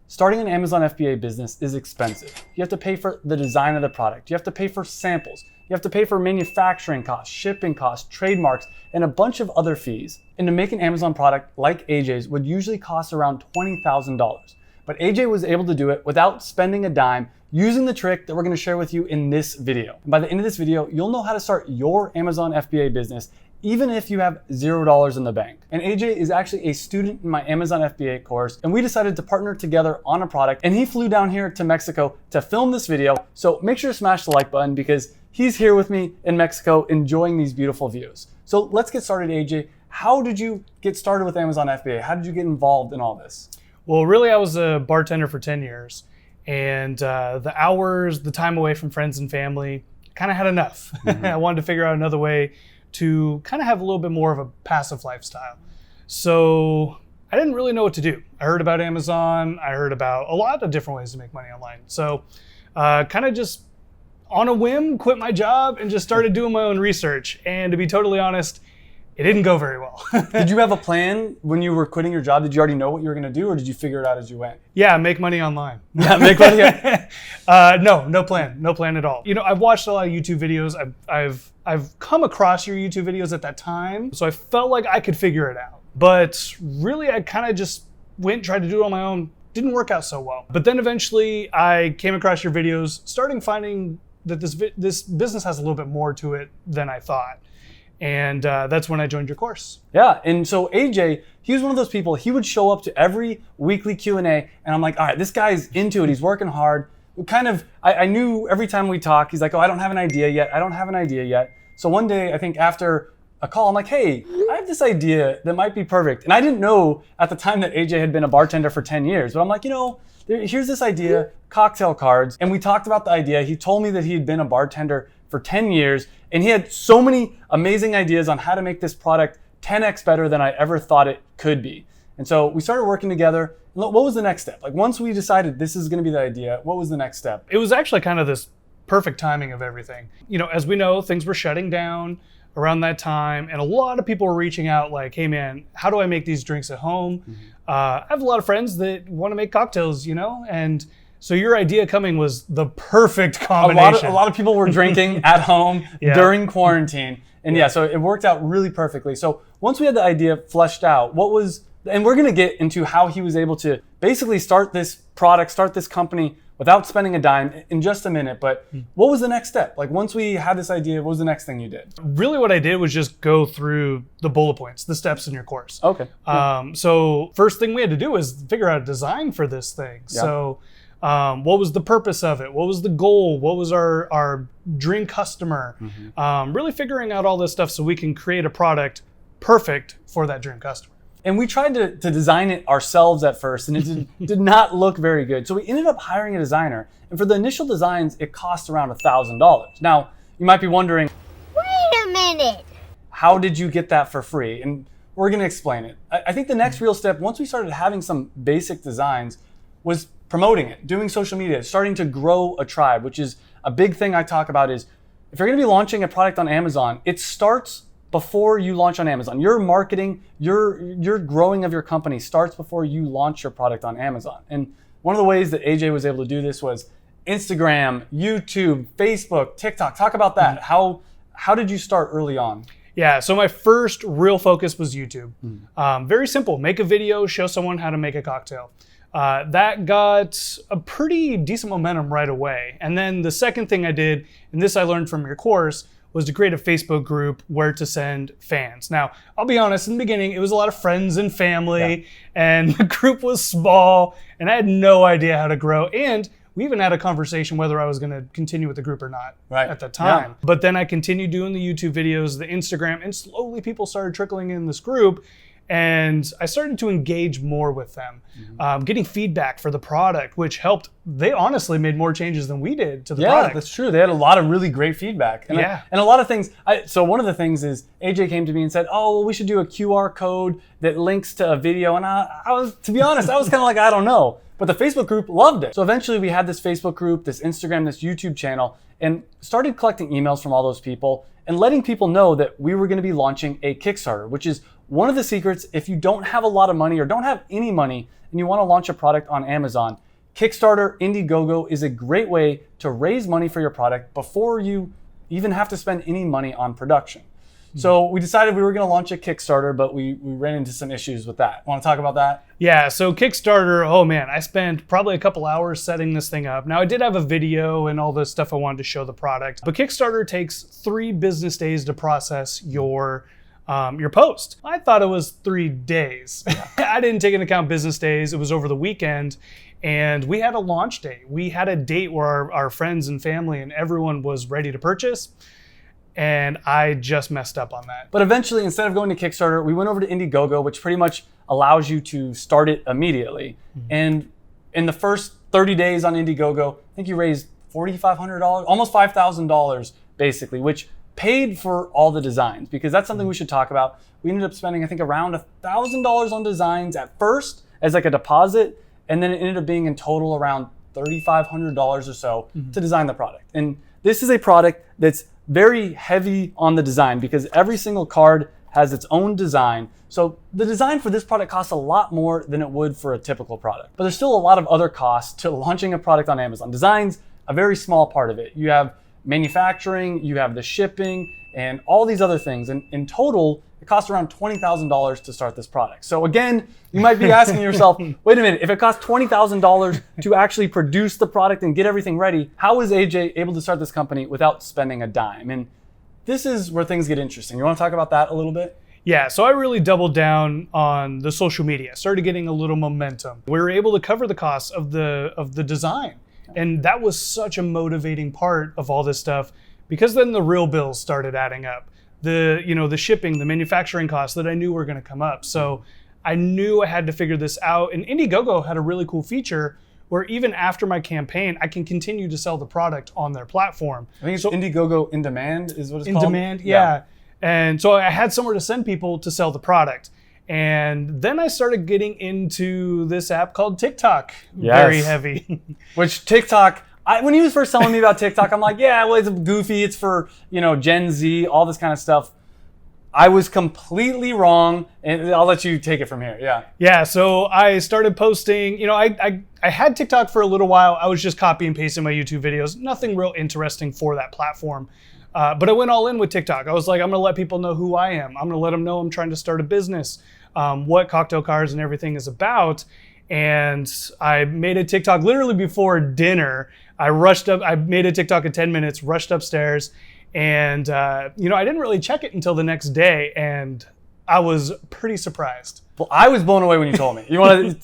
Starting an Amazon FBA business is expensive. You have to pay for the design of the product. You have to pay for samples. You have to pay for manufacturing costs, shipping costs, trademarks, and a bunch of other fees. And to make an Amazon product like AJ's would usually cost around $20,000. But AJ was able to do it without spending a dime using the trick that we're gonna share with you in this video. And by the end of this video, you'll know how to start your Amazon FBA business even if you have $0 in the bank. And AJ is actually a student in my Amazon FBA course, and we decided to partner together on a product, and he flew down here to Mexico to film this video. So make sure to smash the like button because he's here with me in Mexico enjoying these beautiful views. So let's get started, AJ. How did you get started with Amazon FBA? How did you get involved in all this? Well, really, I was a bartender for 10 years, and the hours, the time away from friends and family, kind of had enough. I wanted to figure out another way to kind of have a little bit more of a passive lifestyle. So I didn't really know what to do. I heard about Amazon. I heard about a lot of different ways to make money online. So kind of just on a whim, quit my job and just started doing my own research. And to be totally honest, it didn't go very well. Did you have a plan when you were quitting your job? Did you already know what you were gonna do, or did you figure it out as you went? Yeah, make money online. Yeah, make money. No plan at all. You know, I've watched a lot of YouTube videos. I've come across your YouTube videos at that time, so I felt like I could figure it out. But really, I kind of just went and tried to do it on my own. Didn't work out so well. But then eventually, I came across your videos, starting finding that this business has a little bit more to it than I thought. And that's when I joined your course. Yeah, and so AJ, he was one of those people, he would show up to every weekly Q&A, and I'm like, all right, this guy's into it, he's working hard. I knew every time we talk, he's like, oh, I don't have an idea yet. So one day, I think after a call, I'm like, hey, I have this idea that might be perfect. And I didn't know at the time that AJ had been a bartender for 10 years, but I'm like, here's this idea, cocktail cards. And we talked about the idea. He told me that he had been a bartender for 10 years, and he had so many amazing ideas on how to make this product 10x better than I ever thought it could be. And so we started working together. What was the next step? Like, once we decided this is gonna be the idea, what was the next step? It was actually kind of this perfect timing of everything. You know, as we know, things were shutting down around that time, and a lot of people were reaching out like, hey man, how do I make these drinks at home? I have a lot of friends that wanna make cocktails, and so your idea coming was the perfect combination. A lot of people were drinking at home during quarantine. And so it worked out really perfectly. So once we had the idea fleshed out, and we're gonna get into how he was able to basically start this product, start this company without spending a dime in just a minute. But what was the next step? Like, once we had this idea, what was the next thing you did? Really what I did was just go through the bullet points, the steps in your course. Okay. So first thing we had to do was figure out a design for this thing. Yeah. So what was the purpose of it? What was the goal? What was our dream customer? Really figuring out all this stuff so we can create a product perfect for that dream customer. And we tried to design it ourselves at first, and it did not look very good. So we ended up hiring a designer. And for the initial designs, it cost around $1,000. Now, you might be wondering, wait a minute, how did you get that for free? And we're gonna explain it. I think the next real step, once we started having some basic designs, was promoting it, doing social media, starting to grow a tribe, which is a big thing I talk about. Is if you're gonna be launching a product on Amazon, it starts before you launch on Amazon. Your marketing, your growing of your company starts before you launch your product on Amazon. And one of the ways that AJ was able to do this was Instagram, YouTube, Facebook, TikTok. Talk about that. How did you start early on? Yeah, so my first real focus was YouTube. Very simple, make a video, show someone how to make a cocktail. That got a pretty decent momentum right away. And then the second thing I did, and this I learned from your course, was to create a Facebook group where to send fans. Now, I'll be honest, in the beginning, it was a lot of friends and family, and the group was small, and I had no idea how to grow. And we even had a conversation whether I was gonna continue with the group or not at the time. Yeah. But then I continued doing the YouTube videos, the Instagram, and slowly people started trickling in this group. And I started to engage more with them, getting feedback for the product, which helped. They honestly made more changes than we did to the product. Yeah, that's true. They had a lot of really great feedback. And and a lot of things. So one of the things is AJ came to me and said, oh, well, we should do a QR code that links to a video. And I was, to be honest, I was kind of like, I don't know. But the Facebook group loved it. So eventually we had this Facebook group, this Instagram, this YouTube channel, and started collecting emails from all those people and letting people know that we were going to be launching a Kickstarter, which is one of the secrets. If you don't have a lot of money or don't have any money and you want to launch a product on Amazon, Kickstarter, Indiegogo is a great way to raise money for your product before you even have to spend any money on production. So we decided we were going to launch a Kickstarter, but we ran into some issues with that. Want to talk about that? Yeah, so Kickstarter, oh man, I spent probably a couple hours setting this thing up. Now I did have a video and all this stuff I wanted to show the product, but Kickstarter takes 3 business days to process your post. I thought it was 3 days. Yeah. I didn't take into account business days. It was over the weekend. And we had a launch date. We had a date where our friends and family and everyone was ready to purchase. And I just messed up on that. But eventually, instead of going to Kickstarter, we went over to Indiegogo, which pretty much allows you to start it immediately. Mm-hmm. And in the first 30 days on Indiegogo, I think you raised $4,500, almost $5,000 basically, which paid for all the designs, because that's something we should talk about. We ended up spending, I think, around $1,000 on designs at first as like a deposit, and then it ended up being in total around $3,500 or so to design the product. And this is a product that's very heavy on the design because every single card has its own design. So the design for this product costs a lot more than it would for a typical product. But there's still a lot of other costs to launching a product on Amazon. Design's a very small part of it. You have manufacturing, you have the shipping, and all these other things. And in total, it costs around $20,000 to start this product. So again, you might be asking yourself, wait a minute, if it costs $20,000 to actually produce the product and get everything ready, how is AJ able to start this company without spending a dime? And this is where things get interesting. You want to talk about that a little bit? Yeah, so I really doubled down on the social media, started getting a little momentum. We were able to cover the costs of the design. And that was such a motivating part of all this stuff, because then the real bills started adding up. The shipping, the manufacturing costs that I knew were going to come up. So I knew I had to figure this out. And Indiegogo had a really cool feature where even after my campaign, I can continue to sell the product on their platform. I think it's Indiegogo InDemand is what it's called. InDemand, yeah. And so I had somewhere to send people to sell the product. And then I started getting into this app called TikTok. Yes. Very heavy. Which TikTok, when he was first telling me about TikTok, I'm like, yeah, well, it's goofy. It's for, Gen Z, all this kind of stuff. I was completely wrong, and I'll let you take it from here. Yeah. Yeah. So I started posting. I had TikTok for a little while. I was just copy and pasting my YouTube videos. Nothing real interesting for that platform. But I went all in with TikTok. I was like, I'm going to let people know who I am. I'm going to let them know I'm trying to start a business, what Cocktail Cards and everything is about. And I made a TikTok literally before dinner. I rushed up. I made a TikTok in 10 minutes, rushed upstairs. And, I didn't really check it until the next day. And I was pretty surprised. Well, I was blown away when you told me.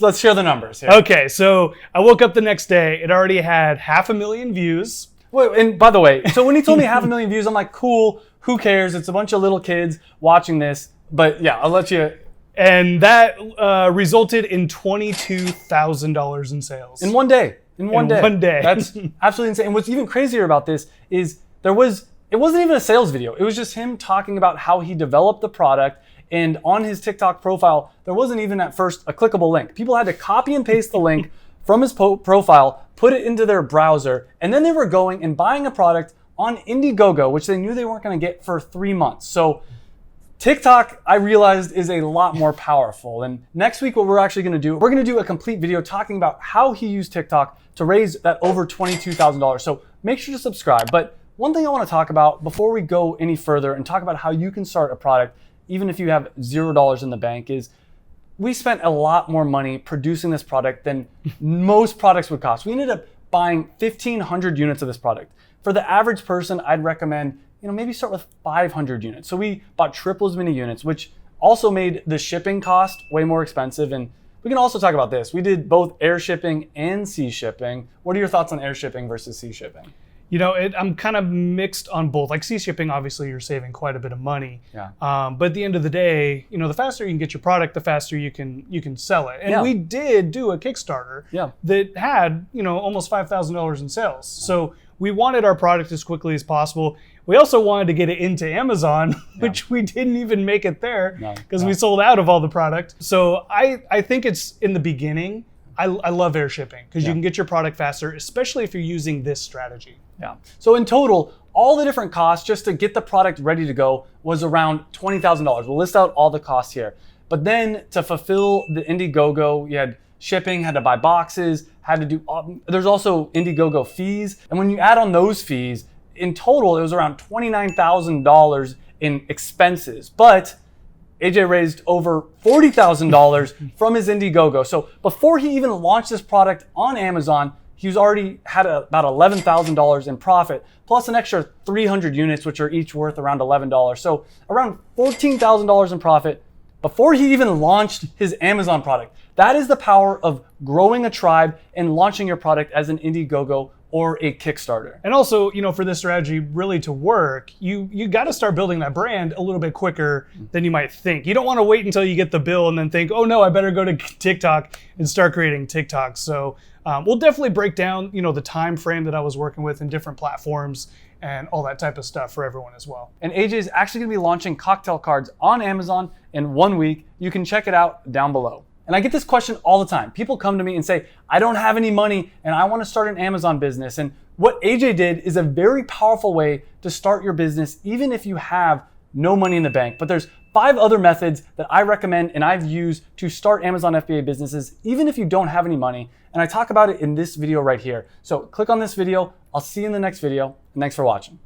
Let's share the numbers here. Okay. So I woke up the next day. It already had 500,000 views. Wait, and by the way, so when he told me 500,000 views, I'm like, cool, who cares? It's a bunch of little kids watching this. But yeah, I'll let you. And that resulted in $22,000 in sales. In one day. In one day. That's absolutely insane. And what's even crazier about this is it wasn't even a sales video. It was just him talking about how he developed the product. And on his TikTok profile, there wasn't even at first a clickable link. People had to copy and paste the link from his profile, put it into their browser, and then they were going and buying a product on Indiegogo, which they knew they weren't going to get for 3 months. So TikTok, I realized, is a lot more powerful. And next week, what we're actually going to do, we're going to do a complete video talking about how he used TikTok to raise that over $22,000. So make sure to subscribe. But one thing I want to talk about before we go any further and talk about how you can start a product, even if you have $0 in the bank, is we spent a lot more money producing this product than most products would cost. We ended up buying 1,500 units of this product. For the average person, I'd recommend, maybe start with 500 units. So we bought triple as many units, which also made the shipping cost way more expensive. And we can also talk about this. We did both air shipping and sea shipping. What are your thoughts on air shipping versus sea shipping? I'm kind of mixed on both. Like sea shipping, obviously you're saving quite a bit of money. Yeah. But at the end of the day, the faster you can get your product, the faster you can sell it. And we did do a Kickstarter that had, almost $5,000 in sales. So we wanted our product as quickly as possible. We also wanted to get it into Amazon, which we didn't even make it there because we sold out of all the product. So I think it's in the beginning I love air shipping because Yeah. you can get your product faster, especially if you're using this strategy. Yeah. So in total, all the different costs just to get the product ready to go was around $20,000. We'll list out all the costs here. But then to fulfill the Indiegogo, you had shipping, had to buy boxes, had to do, there's also Indiegogo fees. And when you add on those fees, in total, it was around $29,000 in expenses. But AJ raised over $40,000 from his Indiegogo. So before he even launched this product on Amazon, he's already had about $11,000 in profit, plus an extra 300 units, which are each worth around $11. So around $14,000 in profit before he even launched his Amazon product. That is the power of growing a tribe and launching your product as an Indiegogo or a Kickstarter. And also, for this strategy really to work, you got to start building that brand a little bit quicker than you might think. You don't want to wait until you get the bill and then think, oh no, I better go to TikTok and start creating TikToks. So we'll definitely break down, the time frame that I was working with in different platforms and all that type of stuff for everyone as well. And AJ is actually gonna be launching cocktail cards on Amazon in 1 week. You can check it out down below. And I get this question all the time. People come to me and say, I don't have any money and I want to start an Amazon business. And what AJ did is a very powerful way to start your business, even if you have no money in the bank. But there's 5 other methods that I recommend and I've used to start Amazon FBA businesses, even if you don't have any money. And I talk about it in this video right here. So click on this video. I'll see you in the next video. And thanks for watching.